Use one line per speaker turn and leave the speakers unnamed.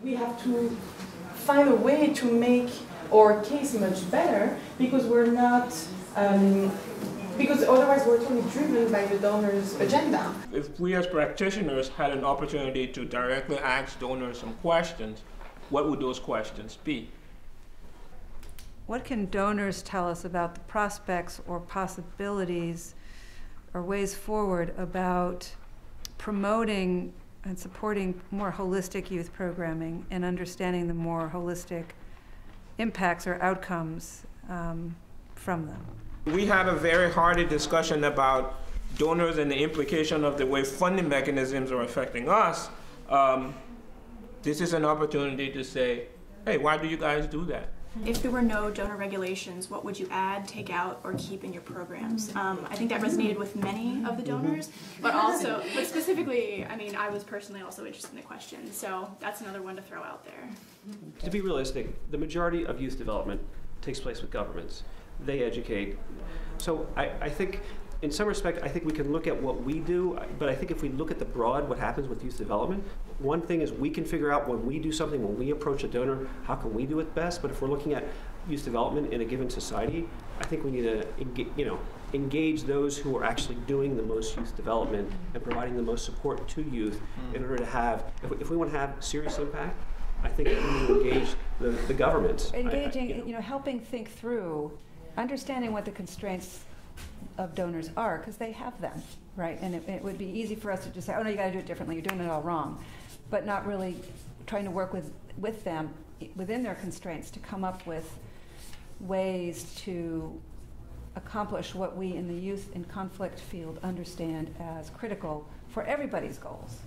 we have to find a way to make our case much better, because we're not, because otherwise we're totally driven by the donor's agenda.
If we as practitioners had an opportunity to directly ask donors some questions, what would those questions be?
What can donors tell us about the prospects or possibilities or ways forward about promoting and supporting more holistic youth programming and understanding the more holistic impacts or outcomes from them?
We had a very hearty discussion about donors and the implication of the way funding mechanisms are affecting us. This is an opportunity to say, hey, why do you guys do that?
If there were no donor regulations, what would you add, take out, or keep in your programs? I think that resonated with many of the donors, but specifically, I mean, I was personally also interested in the question, so that's another one to throw out there.
To be realistic, the majority of youth development takes place with governments. They educate. So I think, in some respect, I think we can look at what we do, but I think if we look at the broad, what happens with youth development, one thing is we can figure out when we do something, when we approach a donor, how can we do it best? But if we're looking at youth development in a given society, I think we need to engage those who are actually doing the most youth development and providing the most support to youth in order to have, if we want to have serious impact, I think we need to engage the governments.
Engaging, helping think through, understanding what the constraints of donors are, because they have them, right? And it would be easy for us to just say, oh no, you got to do it differently, you're doing it all wrong, but not really trying to work with them within their constraints to come up with ways to accomplish what we in the youth in conflict field understand as critical for everybody's goals.